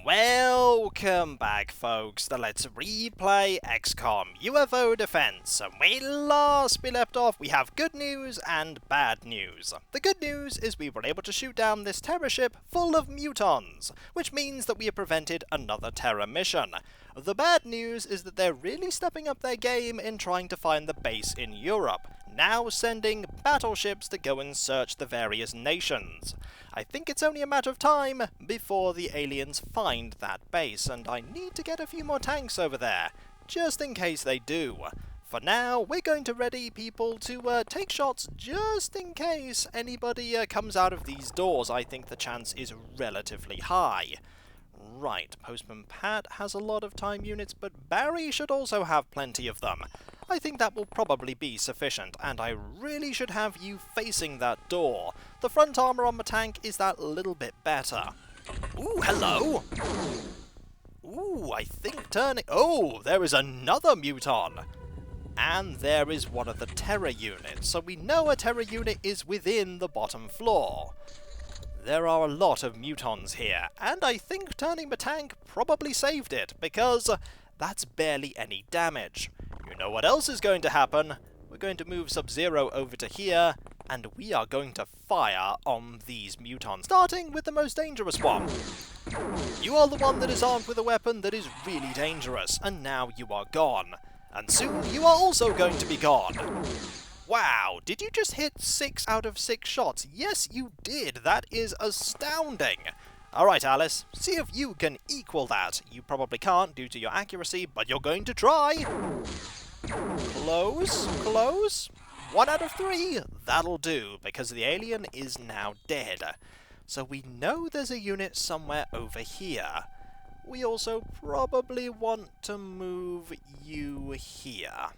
Welcome back, folks, to Let's Replay XCOM UFO Defense. And when we left off, we have good news and bad news. The good news is we were able to shoot down this terror ship full of mutons, which means that we have prevented another terror mission. The bad news is that they're really stepping up their game in trying to find the base in Europe, now sending battleships to go and search the various nations. I think it's only a matter of time before the aliens find that base, and I need to get a few more tanks over there, just in case they do. For now, we're going to ready people to take shots just in case anybody comes out of these doors. I think the chance is relatively high. Right, Postman Pat has a lot of time units, but Barry should also have plenty of them. I think that will probably be sufficient, and I really should have you facing that door. The front armor on the tank is that little bit better. Ooh, hello! Ooh, I think turning... Oh, there is another muton! And there is one of the terror units, so we know a terror unit is within the bottom floor. There are a lot of mutons here, and I think turning the tank probably saved it, because that's barely any damage. You know what else is going to happen? We're going to move Sub-Zero over to here, and we are going to fire on these mutons, starting with the most dangerous one. You are the one that is armed with a weapon that is really dangerous, and now you are gone. And soon you are also going to be gone. Wow, did you just hit 6 out of 6 shots? Yes, you did. That is astounding. Alright, Alice, see if you can equal that. You probably can't due to your accuracy, but you're going to try. Close, close. 1 out of 3. That'll do, because the alien is now dead. So we know there's a unit somewhere over here. We also probably want to move you here,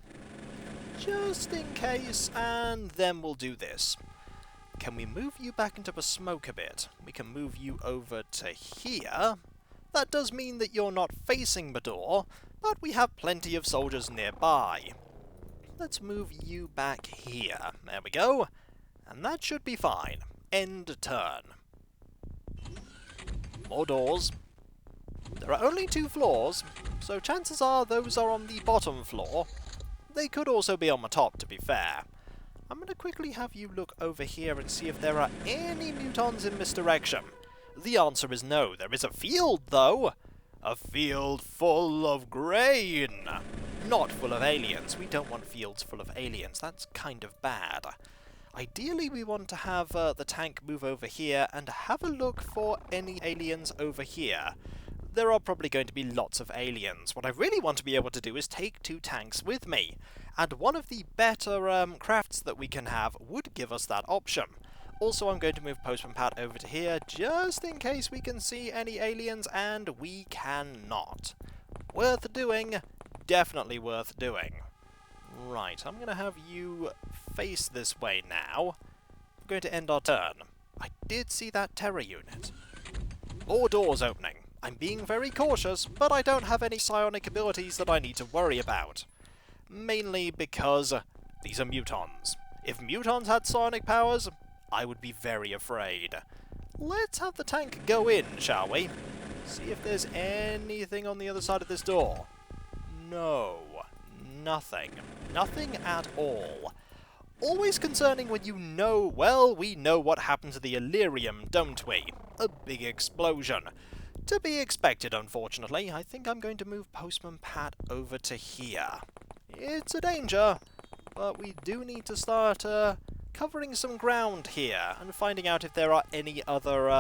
just in case, and then we'll do this. Can we move you back into the smoke a bit? We can move you over to here. That does mean that you're not facing the door, but we have plenty of soldiers nearby. Let's move you back here. There we go. And that should be fine. End turn. More doors. There are only 2 floors, so chances are those are on the bottom floor. They could also be on the top, to be fair. I'm going to quickly have you look over here and see if there are any mutons in this direction. The answer is no. There is a field, though. A field full of grain. Not full of aliens. We don't want fields full of aliens. That's kind of bad. Ideally, we want to have the tank move over here and have a look for any aliens over here. There are probably going to be lots of aliens. What I really want to be able to do is take 2 tanks with me. And one of the better crafts that we can have would give us that option. Also, I'm going to move Postman Pat over to here, just in case we can see any aliens, and we cannot. Worth doing. Definitely worth doing. Right, I'm going to have you face this way now. We're going to end our turn. I did see that terror unit. More doors opening. I'm being very cautious, but I don't have any psionic abilities that I need to worry about. Mainly because these are mutons. If mutons had psionic powers, I would be very afraid. Let's have the tank go in, shall we? See if there's anything on the other side of this door. No. Nothing. Nothing at all. Always concerning when you know, well, we know what happened to the Illyrium, don't we? A big explosion. To be expected, unfortunately. I think I'm going to move Postman Pat over to here. It's a danger, but we do need to start covering some ground here and finding out if there are any other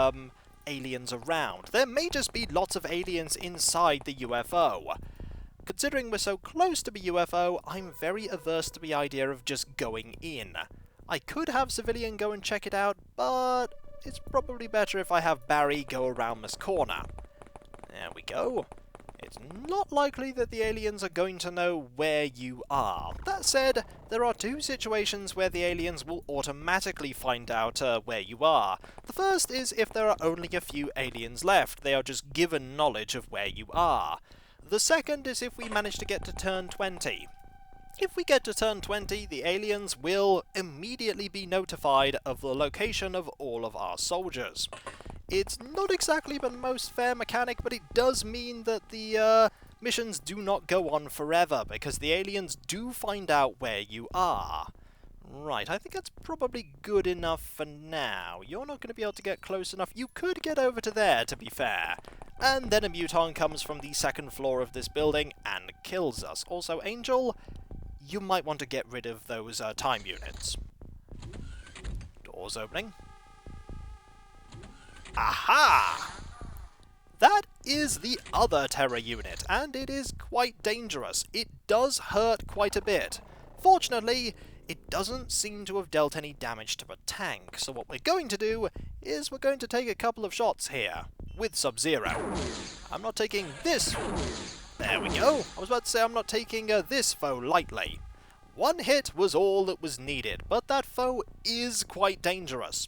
aliens around. There may just be lots of aliens inside the UFO. Considering we're so close to the UFO, I'm very averse to the idea of just going in. I could have Civilian go and check it out, but it's probably better if I have Barry go around this corner. There we go. It's not likely that the aliens are going to know where you are. That said, there are 2 situations where the aliens will automatically find out where you are. The first is if there are only a few aliens left. They are just given knowledge of where you are. The second is if we manage to get to turn 20. If we get to turn 20, the aliens will immediately be notified of the location of all of our soldiers. It's not exactly the most fair mechanic, but it does mean that the missions do not go on forever, because the aliens do find out where you are. Right, I think that's probably good enough for now. You're not going to be able to get close enough. You could get over to there, to be fair. And then a muton comes from the second floor of this building and kills us. Also, Angel, you might want to get rid of those time units. Doors opening. Aha! That is the other terror unit, and it is quite dangerous. It does hurt quite a bit. Fortunately, it doesn't seem to have dealt any damage to the tank, so what we're going to do is we're going to take a couple of shots here, with Sub-Zero. I'm not taking this... There we go! I was about to say I'm not taking this foe lightly. One hit was all that was needed, but that foe is quite dangerous.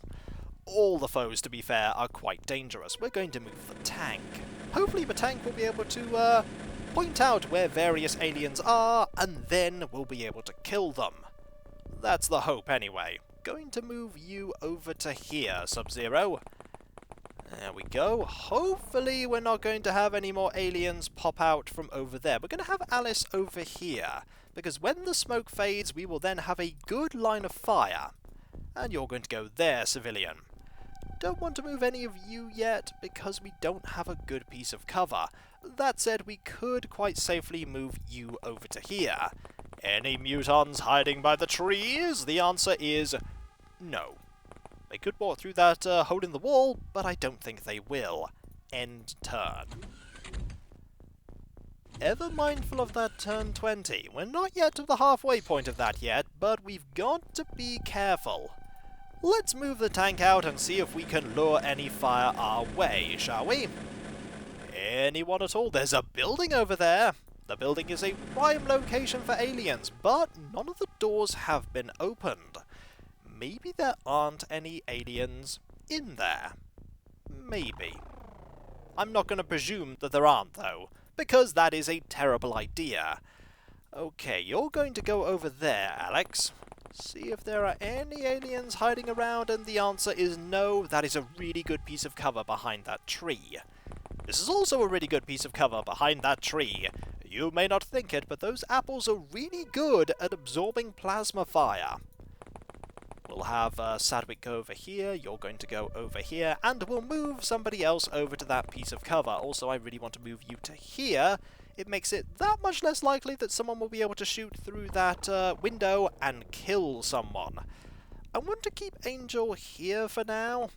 All the foes, to be fair, are quite dangerous. We're going to move the tank. Hopefully the tank will be able to point out where various aliens are, and then we'll be able to kill them. That's the hope, anyway. Going to move you over to here, Sub-Zero. There we go. Hopefully we're not going to have any more aliens pop out from over there. We're going to have Alice over here, because when the smoke fades, we will then have a good line of fire. And you're going to go there, civilian. Don't want to move any of you yet, because we don't have a good piece of cover. That said, we could quite safely move you over to here. Any mutons hiding by the trees? The answer is no. They could walk through that hole in the wall, but I don't think they will. End turn. Ever mindful of that turn 20. We're not yet to the halfway point of that yet, but we've got to be careful. Let's move the tank out and see if we can lure any fire our way, shall we? Anyone at all? There's a building over there! The building is a prime location for aliens, but none of the doors have been opened. Maybe there aren't any aliens in there. Maybe. I'm not going to presume that there aren't, though, because that is a terrible idea. Okay, you're going to go over there, Alex. See if there are any aliens hiding around, and the answer is no. That is a really good piece of cover behind that tree. This is also a really good piece of cover behind that tree. You may not think it, but those apples are really good at absorbing plasma fire. We'll have Sadwick go over here, you're going to go over here, and we'll move somebody else over to that piece of cover. Also, I really want to move you to here. It makes it that much less likely that someone will be able to shoot through that window and kill someone. I want to keep Angel here for now,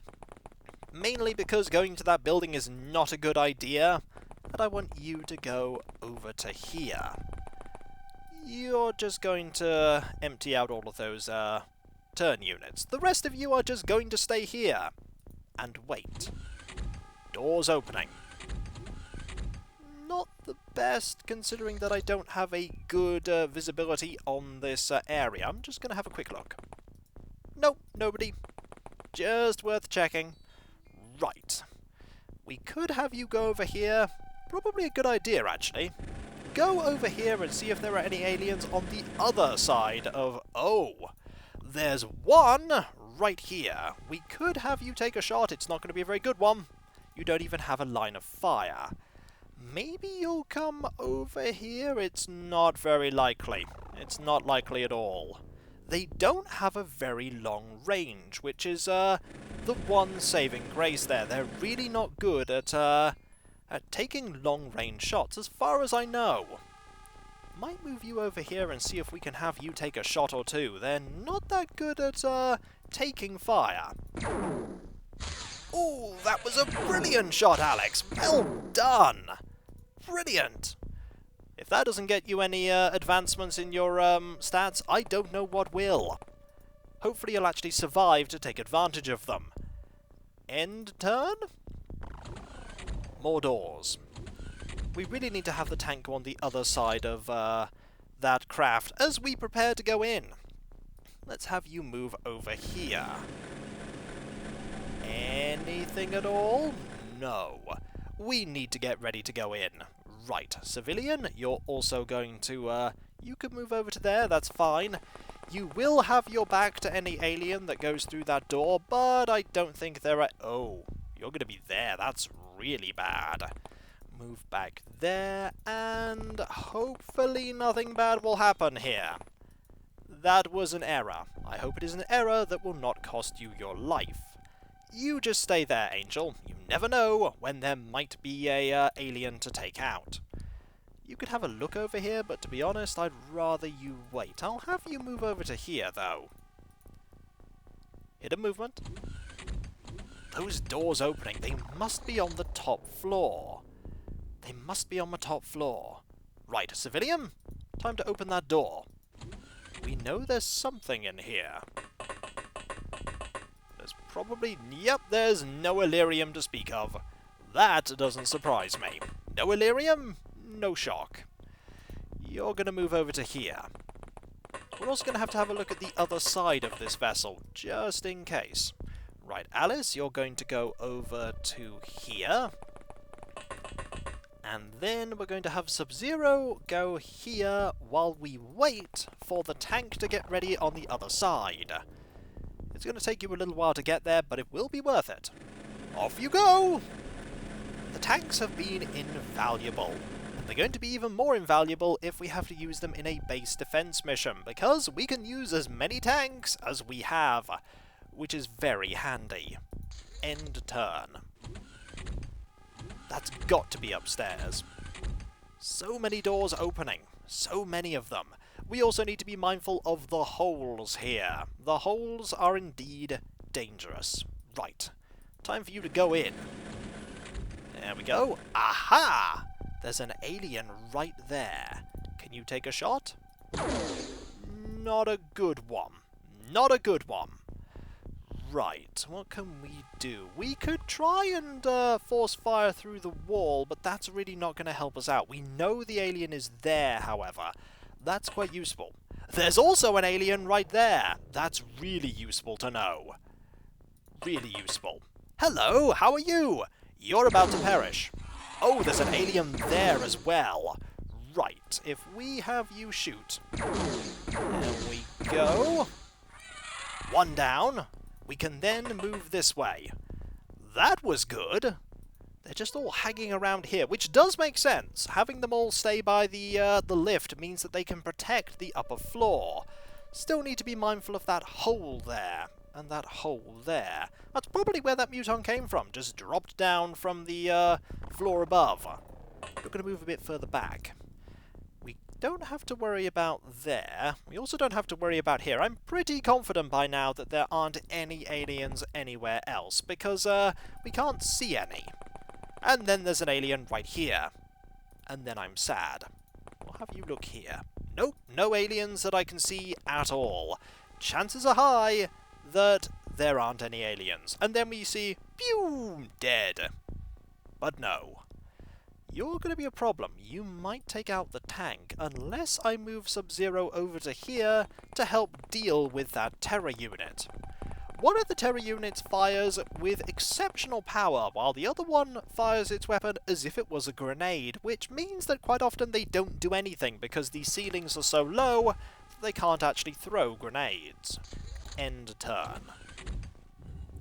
mainly because going to that building is not a good idea, but I want you to go over to here. You're just going to empty out all of those turn units. The rest of you are just going to stay here and wait. Doors opening. Not the best, considering that I don't have a good visibility on this area. I'm just going to have a quick look. Nope, nobody. Just worth checking. Right. We could have you go over here. Probably a good idea, actually. Go over here and see if there are any aliens on the other side of... Oh! There's one right here. We could have you take a shot. It's not going to be a very good one. You don't even have a line of fire. Maybe you'll come over here? It's not very likely. It's not likely at all. They don't have a very long range, which is the one saving grace there. They're really not good at taking long-range shots, as far as I know. Might move you over here and see if we can have you take a shot or two. They're not that good at taking fire. Ooh, that was a brilliant shot, Alex. Well done. Brilliant. If that doesn't get you any advancements in your stats, I don't know what will. Hopefully you'll actually survive to take advantage of them. End turn? More doors. We really need to have the tank go on the other side of that craft as we prepare to go in. Let's have you move over here. Anything at all? No. We need to get ready to go in. Right, civilian, you're also going to, you could move over to there, that's fine. You will have your back to any alien that goes through that door, but I don't think there are... Oh, You're going to be there. That's really bad. Move back there, and hopefully nothing bad will happen here. That was an error. I hope it is an error that will not cost you your life. You just stay there, Angel. You never know when there might be a alien to take out. You could have a look over here, but to be honest, I'd rather you wait. I'll have you move over to here, though. Hidden movement. Those doors opening, they must be on the top floor. They must be on the top floor. Right, civilian, time to open that door. We know there's something in here. There's probably... Yep, there's no Illyrium to speak of. That doesn't surprise me. No Illyrium, no shock. You're going to move over to here. We're also going to have a look at the other side of this vessel, just in case. Right, Alice, you're going to go over to here. And then we're going to have Sub-Zero go here while we wait for the tank to get ready on the other side. It's going to take you a little while to get there, but it will be worth it. Off you go! The tanks have been invaluable. And they're going to be even more invaluable if we have to use them in a base defense mission, because we can use as many tanks as we have, which is very handy. End turn. That's got to be upstairs. So many doors opening. So many of them. We also need to be mindful of the holes here. The holes are indeed dangerous. Right. Time for you to go in. There we go. Aha! There's an alien right there. Can you take a shot? Not a good one. Not a good one. Right, what can we do? We could try and force fire through the wall, but that's really not going to help us out. We know the alien is there, however. That's quite useful. There's also an alien right there. That's really useful to know. Really useful. Hello, how are you? You're about to perish. Oh, there's an alien there as well. Right, if we have you shoot. There we go. One down. We can then move this way. That was good. They're just all hanging around here, which does make sense. Having them all stay by the lift means that they can protect the upper floor. Still need to be mindful of that hole there, and that hole there. That's probably where that muton came from, just dropped down from the floor above. We're going to move a bit further back. We don't have to worry about there. We also don't have to worry about here. I'm pretty confident by now that there aren't any aliens anywhere else, because we can't see any. And then there's an alien right here. And then I'm sad. We'll have you look here. Nope, no aliens that I can see at all. Chances are high that there aren't any aliens. And then we see, pew, dead. But no. You're going to be a problem. You might take out the tank, unless I move Sub-Zero over to here to help deal with that terror unit. One of the terror units fires with exceptional power, while the other one fires its weapon as if it was a grenade, which means that quite often they don't do anything because the ceilings are so low that they can't actually throw grenades. End turn.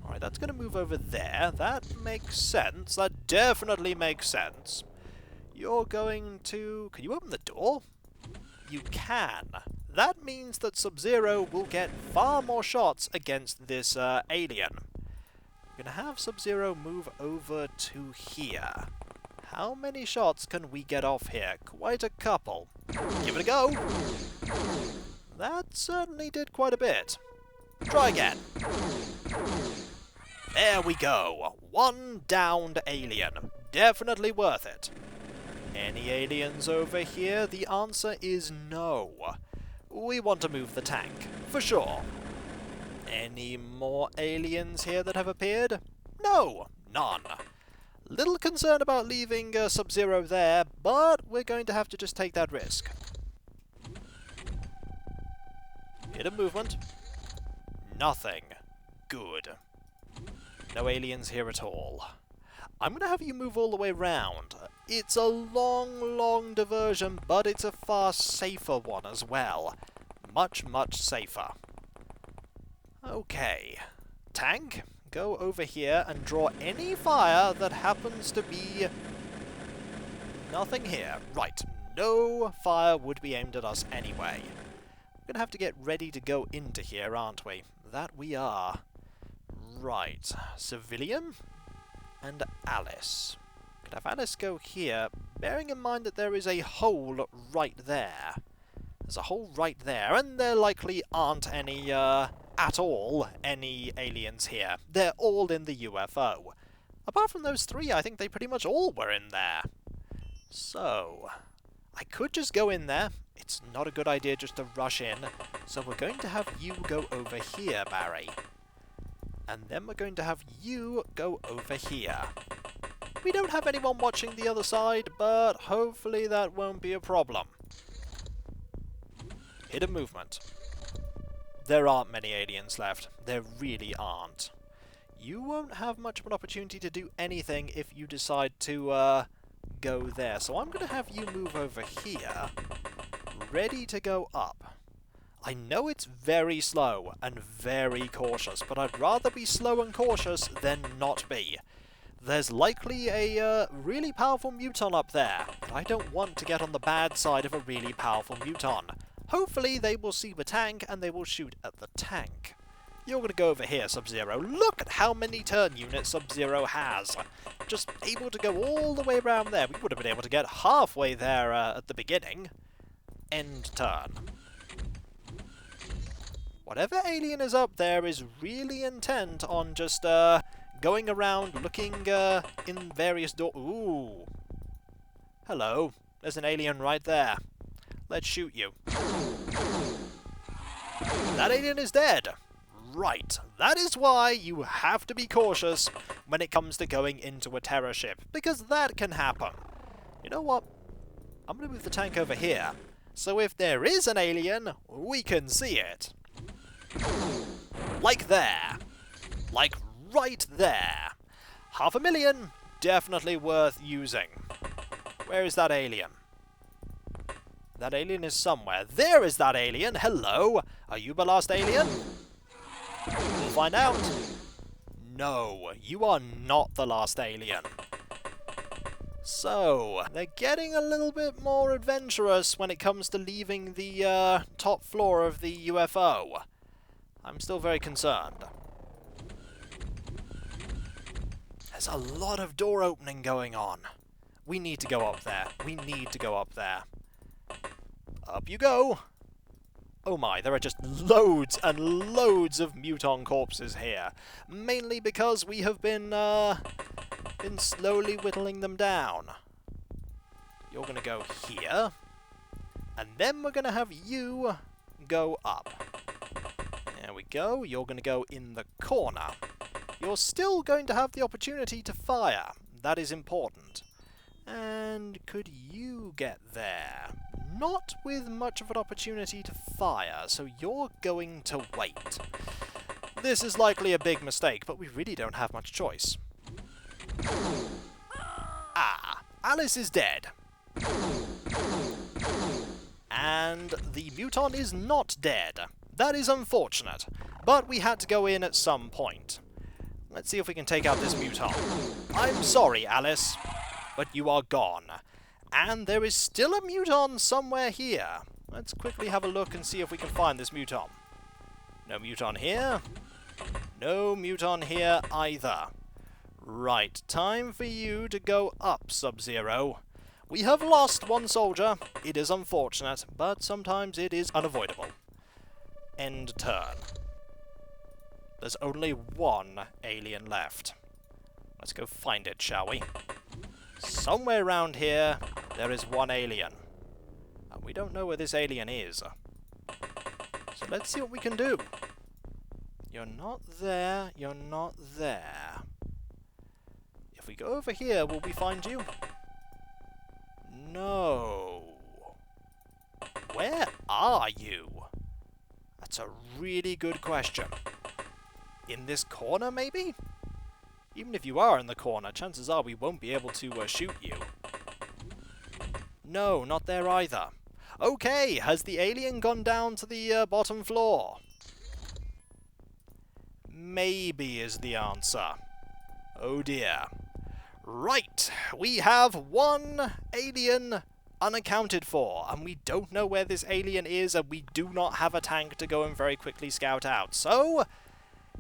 Alright, that's going to move over there. That makes sense. That definitely makes sense. You're going to... Can you open the door? You can. That means that Sub-Zero will get far more shots against this alien. We're going to have Sub-Zero move over to here. How many shots can we get off here? Quite a couple. Give it a go. That certainly did quite a bit. Try again. There we go. One downed alien. Definitely worth it. Any aliens over here? The answer is no. We want to move the tank, for sure. Any more aliens here that have appeared? No, none. Little concerned about leaving Sub-Zero there, but we're going to have to just take that risk. Hidden movement. Nothing. Good. No aliens here at all. I'm going to have you move all the way round. It's a long, long diversion, but it's a far safer one as well. Much, much safer. Okay. Tank, go over here and draw any fire that happens to be... nothing here. Right, no fire would be aimed at us anyway. We're going to have to get ready to go into here, aren't we? That we are. Right, Civilian and Alice. Could have Alice go here, bearing in mind that there is a hole right there. There's a hole right there, and there likely aren't any, at all, any aliens here. They're all in the UFO. Apart from those three, I think they pretty much all were in there. So, I could just go in there. It's not a good idea just to rush in. So we're going to have you go over here, Barry. And then we're going to have you go over here. We don't have anyone watching the other side, but hopefully that won't be a problem. Hidden movement. There aren't many aliens left. There really aren't. You won't have much of an opportunity to do anything if you decide to go there. So I'm going to have you move over here, ready to go up. I know it's very slow and very cautious, but I'd rather be slow and cautious than not be. There's likely a really powerful muton up there, but I don't want to get on the bad side of a really powerful muton. Hopefully they will see the tank and they will shoot at the tank. You're going to go over here, Sub-Zero. Look at how many turn units Sub-Zero has. Just able to go all the way around there. We would have been able to get halfway there at the beginning. End turn. Whatever alien is up there is really intent on just going around looking in various doors. Ooh. Hello. There's an alien right there. Let's shoot you. That alien is dead. Right. That is why you have to be cautious when it comes to going into a terror ship, because that can happen. You know what? I'm going to move the tank over here, so if there is an alien, we can see it. Like there. Like right there. 500,000, definitely worth using. Where is that alien? That alien is somewhere. There is that alien. Hello. Are you the last alien? We'll find out. No, you are not the last alien. So, they're getting a little bit more adventurous when it comes to leaving the top floor of the UFO. I'm still very concerned. There's a lot of door opening going on. We need to go up there. We need to go up there. Up you go! Oh my, there are just loads and loads of muton corpses here. Mainly because we have been slowly whittling them down. You're gonna go here. And then we're gonna have you go up. There we go. You're gonna go in the corner. You're still going to have the opportunity to fire. That is important. And could you get there? Not with much of an opportunity to fire, so you're going to wait. This is likely a big mistake, but we really don't have much choice. Ah, Alice is dead. And the muton is not dead. That is unfortunate, but we had to go in at some point. Let's see if we can take out this muton. I'm sorry, Alice, but you are gone. And there is still a muton somewhere here. Let's quickly have a look and see if we can find this muton. No muton here. No muton here either. Right, time for you to go up, Sub-Zero. We have lost one soldier. It is unfortunate, but sometimes it is unavoidable. End turn. There's only one alien left. Let's go find it, shall we? Somewhere around here, there is one alien. And we don't know where this alien is. So let's see what we can do. You're not there, you're not there. If we go over here, will we find you? No. Where are you? That's a really good question. In this corner, maybe? Even if you are in the corner, chances are we won't be able to shoot you. No, not there either. Okay, has the alien gone down to the bottom floor? maybe is the answer. Oh dear. Right, we have one alien unaccounted for, and we don't know where this alien is, and we do not have a tank to go and very quickly scout out. So,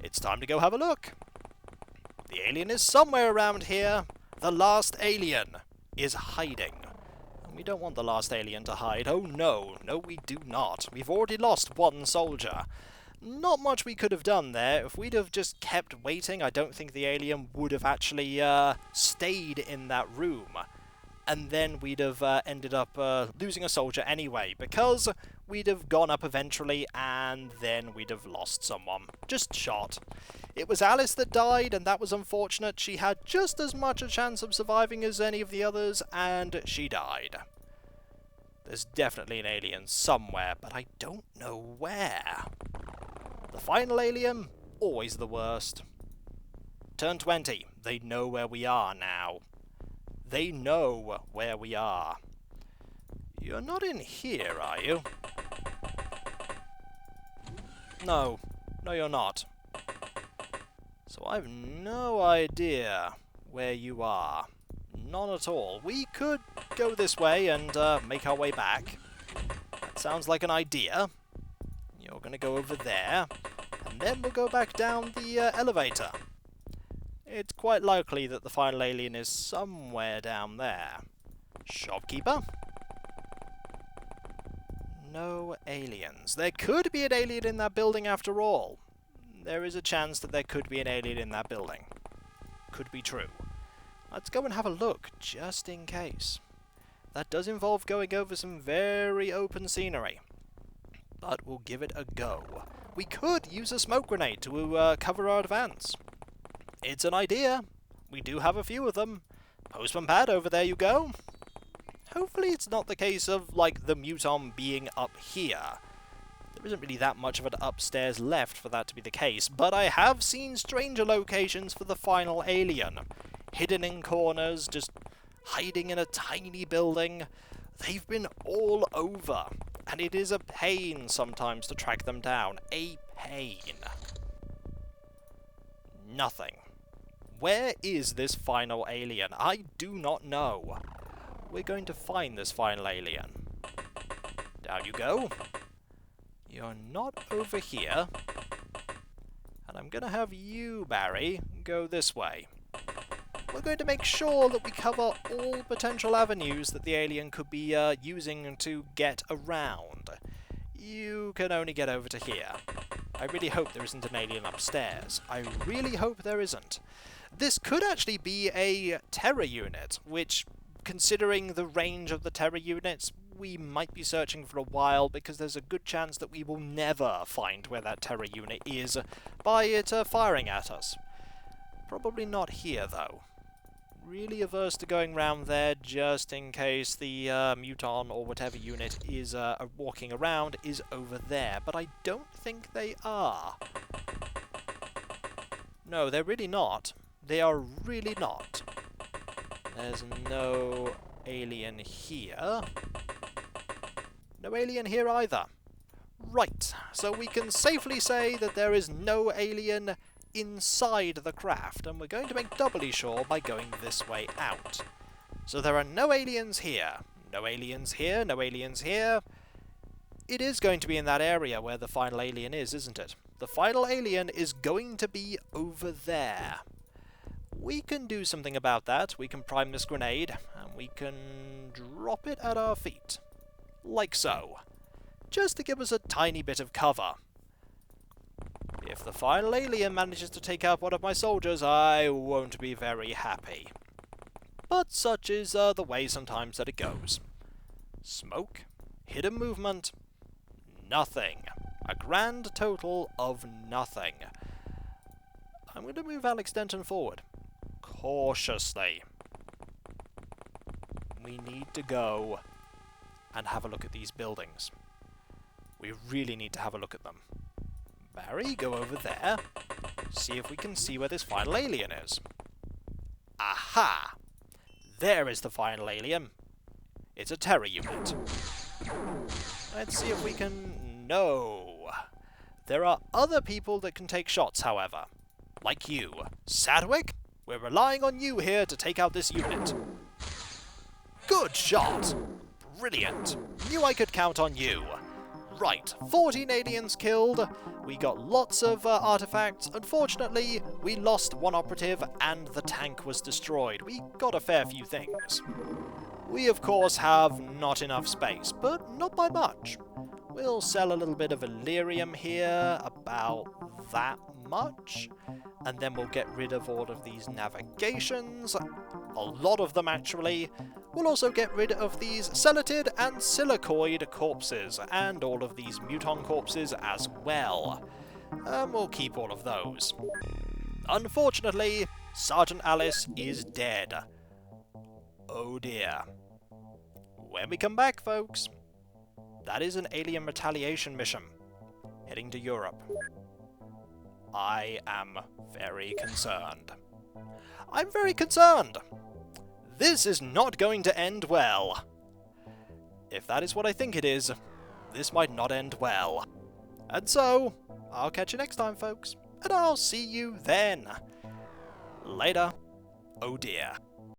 it's time to go have a look. The alien is somewhere around here. The last alien is hiding. And we don't want the last alien to hide. Oh no, no we do not. We've already lost one soldier. Not much we could have done there. If we'd have just kept waiting, I don't think the alien would have actually stayed in that room. And then we'd have ended up losing a soldier anyway, because we'd have gone up eventually, and then we'd have lost someone. Just shot. It was Alice that died, and that was unfortunate. She had just as much a chance of surviving as any of the others, and she died. There's definitely an alien somewhere, but I don't know where. The final alien, always the worst. Turn 20. They know where we are now. They know where we are. You're not in here, are you? No. No, you're not. So I've no idea where you are. None at all. We could go this way and make our way back. That sounds like an idea. You're going to go over there, and then we'll go back down the elevator. It's quite likely that the final alien is somewhere down there. Shopkeeper? No aliens. There could be an alien in that building after all. There is a chance that there could be an alien in that building. Could be true. Let's go and have a look, just in case. That does involve going over some very open scenery. But we'll give it a go. We could use a smoke grenade to cover our advance. It's an idea. We do have a few of them. Postman pad, over there you go. Hopefully it's not the case of, like, the muton being up here. There isn't really that much of an upstairs left for that to be the case, but I have seen stranger locations for the final alien. Hidden in corners, just hiding in a tiny building. They've been all over, and it is a pain sometimes to track them down. A pain. Nothing. Where is this final alien? I do not know. We're going to find this final alien. Down you go. You're not over here. And I'm going to have you, Barry, go this way. We're going to make sure that we cover all potential avenues that the alien could be using to get around. You can only get over to here. I really hope there isn't an alien upstairs. I really hope there isn't. This could actually be a terror unit, which, considering the range of the terror units, we might be searching for a while, because there's a good chance that we will never find where that terror unit is by it firing at us. Probably not here, though. Really averse to going round there, just in case the muton or whatever unit is walking around is over there, but I don't think they are. No, they're really not. They are really not. There's no alien here. No alien here either. Right, so we can safely say that there is no alien inside the craft, and we're going to make doubly sure by going this way out. So there are no aliens here. No aliens here, no aliens here. It is going to be in that area where the final alien is, isn't it? The final alien is going to be over there. We can do something about that. We can prime this grenade, and we can drop it at our feet. Like so. Just to give us a tiny bit of cover. If the final alien manages to take out one of my soldiers, I won't be very happy. But such is the way sometimes that it goes. Smoke, hidden movement, nothing. A grand total of nothing. I'm going to move Alex Denton forward. Cautiously. We need to go and have a look at these buildings. We really need to have a look at them. Barry, go over there. See if we can see where this final alien is. Aha! There is the final alien. It's a terror unit. Let's see if we can... No. There are other people that can take shots, however. Like you. Sadwick, we're relying on you here to take out this unit. Good shot! Brilliant. Knew I could count on you. Right, 14 aliens killed. We got lots of artifacts. Unfortunately, we lost one operative and the tank was destroyed. We got a fair few things. We, of course, have not enough space, but not by much. We'll sell a little bit of Illyrium here, about that much. And then we'll get rid of all of these navigations. A lot of them, actually. We'll also get rid of these Celatid and Silicoid corpses, and all of these Muton corpses as well. We'll keep all of those. Unfortunately, Sergeant Alice is dead. Oh dear. When we come back, folks, that is an alien retaliation mission, heading to Europe. I am very concerned. I'm very concerned! This is not going to end well. If that is what I think it is, this might not end well. And so, I'll catch you next time, folks, and I'll see you then. Later. Oh dear.